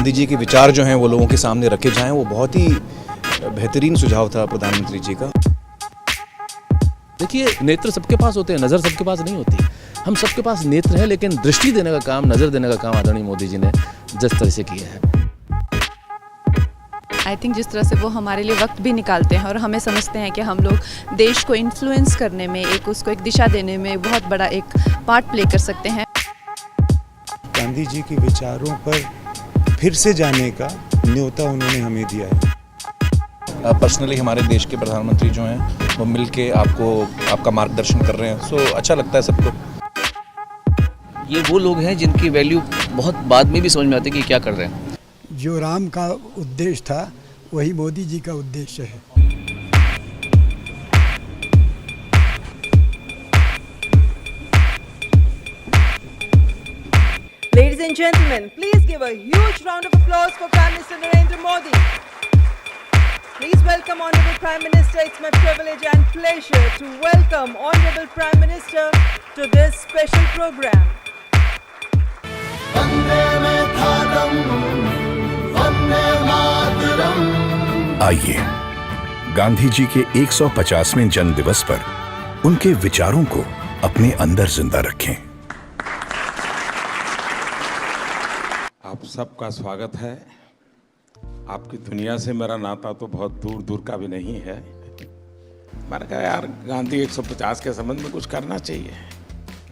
गांधी जी के विचार जो हैं वो लोगों के सामने रखे जाएं, वो बहुत ही बेहतरीन सुझाव था प्रधानमंत्री जी का। देखिए, नेत्र सबके पास होते हैं, नज़र सबके पास नहीं होती। हम सबके पास नेत्र है, लेकिन दृष्टि देने का काम, नज़र देने का काम आदरणीय मोदी जी ने जिस तरह से किया है, आई थिंक जिस तरह से वो हमारे लिए वक्त भी निकालते हैं और हमें समझते हैं कि हम लोग देश को इन्फ्लुएंस करने में, उसको एक दिशा देने में बहुत बड़ा एक पार्ट प्ले कर सकते हैं। गांधी जी के विचारों पर फिर से जाने का न्योता उन्होंने हमें दिया है। पर्सनली हमारे देश के प्रधानमंत्री जो हैं वो मिल के आपका मार्गदर्शन कर रहे हैं, सो अच्छा लगता है सबको। ये वो लोग हैं जिनकी वैल्यू बहुत बाद में भी समझ में आती है कि क्या कर रहे हैं। जो राम का उद्देश्य था वही मोदी जी का उद्देश्य है। Ladies and gentlemen, please give a huge round of applause for Prime Minister Narendra Modi. Please welcome Honorable Prime Minister. It's my privilege and pleasure to welcome Honorable Prime Minister to this special program. आइए गांधी जी के 150वें जन्म दिवस पर उनके विचारों को अपने अंदर जिंदा रखें। आप सबका स्वागत है। आपकी दुनिया से मेरा नाता तो बहुत दूर दूर का भी नहीं है। मैंने कहा यार गांधी 150 के संबंध में कुछ करना चाहिए।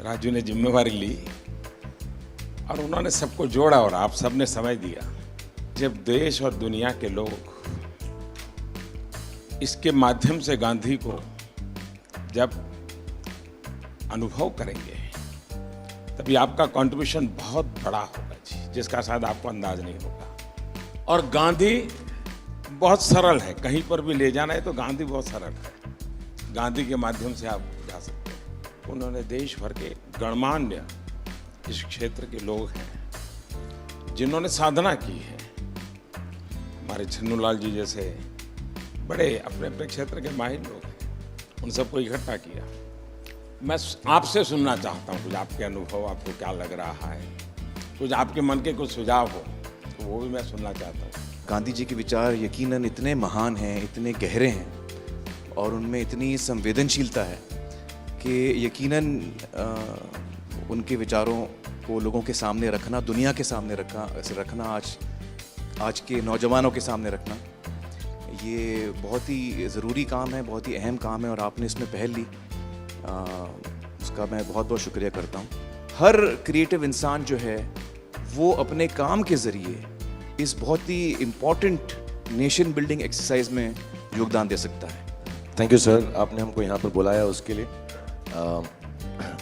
राजू ने जिम्मेवारी ली और उन्होंने सबको जोड़ा और आप सबने समय दिया। जब देश और दुनिया के लोग इसके माध्यम से गांधी को जब अनुभव करेंगे तभी आपका कंट्रीब्यूशन बहुत बड़ा होगा जी, जिसका शायद आपको अंदाज नहीं होगा। और गांधी बहुत सरल है, कहीं पर भी ले जाना है तो गांधी बहुत सरल है। गांधी के माध्यम से आप जा सकते हैं। उन्होंने देश भर के गणमान्य इस क्षेत्र के लोग हैं जिन्होंने साधना की है। हमारे छन्नूलाल जी जैसे बड़े अपने अपने क्षेत्र के माहिर लोग हैं, उन सबको इकट्ठा किया। मैं आपसे सुनना चाहता हूँ कुछ आपके अनुभव, आपको क्या लग रहा है, कुछ आपके मन के कुछ सुझाव हो तो वो भी मैं सुनना चाहता हूँ। गांधी जी के विचार यकीनन इतने महान हैं, इतने गहरे हैं और उनमें इतनी संवेदनशीलता है कि यकीनन उनके विचारों को लोगों के सामने रखना, दुनिया के सामने रखना, आज के नौजवानों के सामने रखना, ये बहुत ही ज़रूरी काम है, बहुत ही अहम काम है और आपने इसमें पहल ली, उसका मैं बहुत बहुत शुक्रिया करता हूँ। हर क्रिएटिव इंसान जो है वो अपने काम के ज़रिए इस बहुत ही इम्पॉर्टेंट नेशन बिल्डिंग एक्सरसाइज में योगदान दे सकता है। थैंक यू सर, आपने हमको यहाँ पर बुलाया उसके लिए।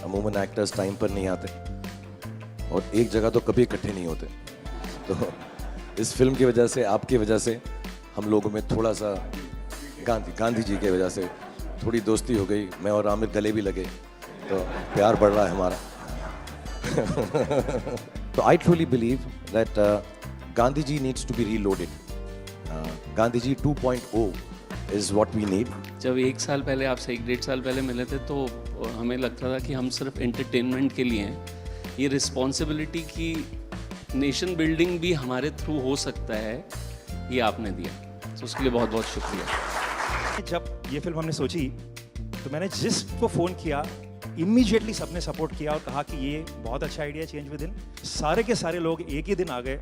अमूमन एक्टर्स टाइम पर नहीं आते और एक जगह तो कभी इकट्ठे नहीं होते, तो इस फिल्म की वजह से, आपकी वजह से हम लोगों में थोड़ा सा गांधी जी की वजह से थोड़ी दोस्ती हो गई। मैं और आमिर गले भी लगे तो प्यार बढ़ रहा है हमारा। तो I truly believe that Gandhi ji needs to be reloaded. Gandhi ji 2.0 is what we need. जब 1 साल पहले आपसे 1-1.5 साल पहले मिले थे तो हमें लगता था कि हम सिर्फ एंटरटेनमेंट के लिए हैं। ये रिस्पॉन्सिबिलिटी की नेशन बिल्डिंग भी हमारे थ्रू हो सकता है, ये आपने दिया, तो उसके लिए बहुत बहुत शुक्रिया। जब ये फिल्म हमने सोची तो मैंने जिसको फ़ोन किया इमीडिएटली सबने सपोर्ट किया और कहा कि ये बहुत अच्छा आइडिया, चेंज विद इन। सारे के सारे लोग एक ही दिन आ गए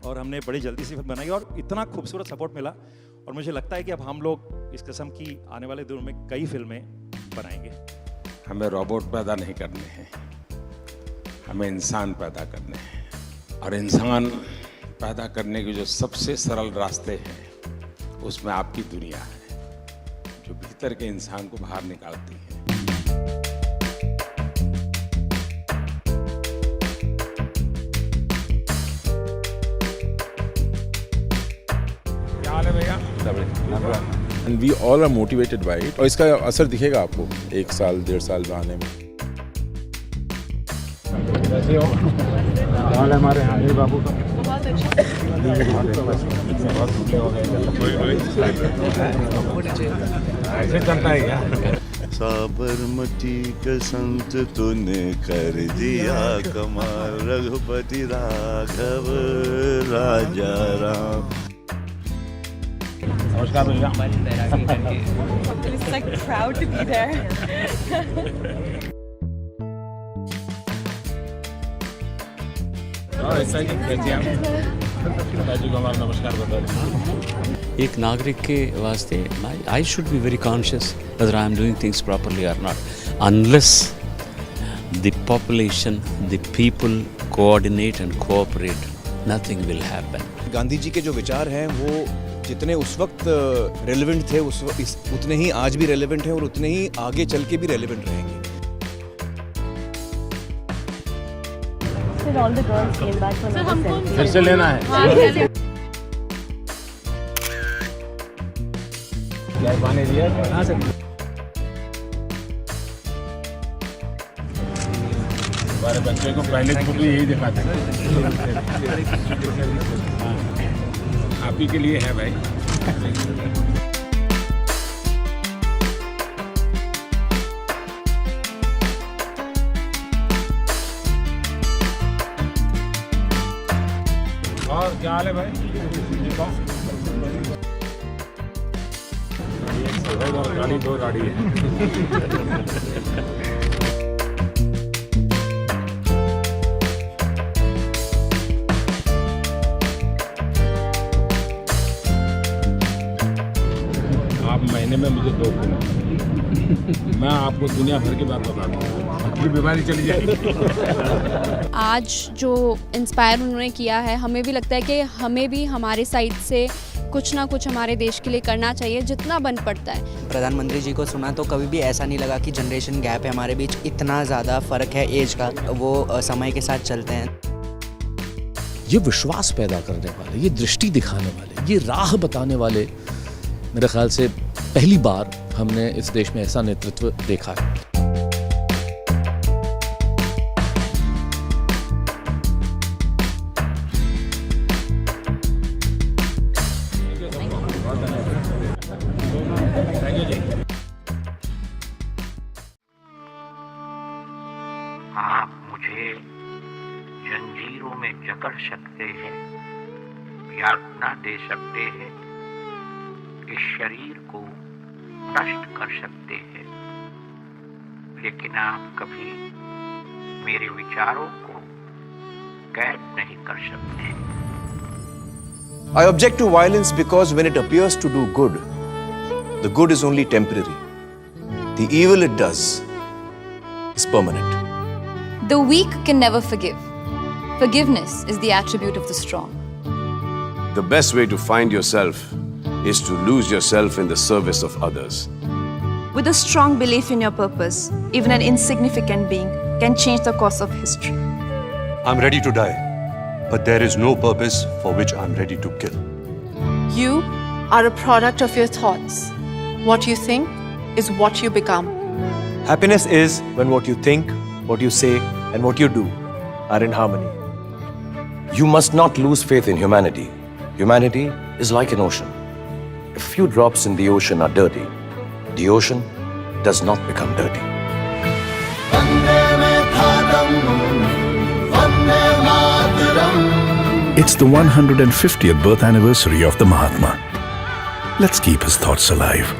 और हमने बड़ी जल्दी से फिल्म बनाई और इतना खूबसूरत सपोर्ट मिला। और मुझे लगता है कि अब हम लोग इस किस्म की आने वाले दिनों में कई फिल्में बनाएंगे। हमें रोबोट पैदा नहीं करने हैं, हमें इंसान पैदा करने हैं। और इंसान पैदा करने के जो सबसे सरल रास्ते हैं उसमें आपकी दुनिया है, जो भीतर के इंसान को बाहर निकालती है। क्या हाल है भैया? And we all are motivated by it. और इसका असर दिखेगा आपको 1 साल 1.5 साल में आने में। कैसे हो? हाल हमारे अनिल बाबू का बहुत अच्छा। ऐसे चलता है क्या? साबरमती का संत तूने कर दिया कमाल, रघुपति राघव राजा राम। नमस्कार भैया। It's like proud to be there. नमस्कार बता। एक नागरिक के वास्ते I should be very conscious whether I am doing things properly or not. Unless the population, the people coordinate and cooperate, nothing will happen. Gandhi ji के जो विचार हैं वो जितने उस वक्त रेलेवेंट थे उतने ही आज भी रेलेवेंट हैं और उतने ही आगे चल के भी रेलेवेंट रहेंगे। All the girls came back from the selfie. फिर से लेना है। क्या पानी दिया? हाँ सर। हमारे बच्चे को पहले बुक में यही दिखाते हैं। आप ही के लिए है भाई। और क्या हाल है भाई? गाड़ी दो गाड़ी है। आप महीने में मुझे 2 मैं आपको दुनिया भर की बात बताता हूँ, अपनी बीमारी चली जाएगी। आज जो इंस्पायर उन्होंने किया है, हमें भी लगता है कि हमें भी हमारे साइड से कुछ ना कुछ हमारे देश के लिए करना चाहिए जितना बन पड़ता है। प्रधानमंत्री जी को सुना तो कभी भी ऐसा नहीं लगा कि जनरेशन गैप है हमारे बीच, इतना ज़्यादा फ़र्क है एज का, वो समय के साथ चलते हैं। ये विश्वास पैदा करने वाले, ये दृष्टि दिखाने वाले, ये राह बताने वाले, मेरे ख्याल से पहली बार हमने इस देश में ऐसा नेतृत्व देखा है। आप मुझे जंजीरों में जकड़ सकते हैं, यातना दे सकते हैं, इस शरीर को नष्ट कर सकते हैं, लेकिन आप कभी मेरे विचारों को कैद नहीं कर सकते। I object to violence because when it appears to do good, the good is only temporary. The evil it does is permanent. The weak can never forgive. Forgiveness is the attribute of the strong. The best way to find yourself is to lose yourself in the service of others. With a strong belief in your purpose, even an insignificant being can change the course of history. I'm ready to die, but there is no purpose for which I'm ready to kill. You are a product of your thoughts. What you think is what you become. Happiness is when what you think, what you say, and what you do are in harmony. You must not lose faith in humanity. Humanity is like an ocean. If few drops in the ocean are dirty, the ocean does not become dirty. It's the 150th birth anniversary of the Mahatma. Let's keep his thoughts alive.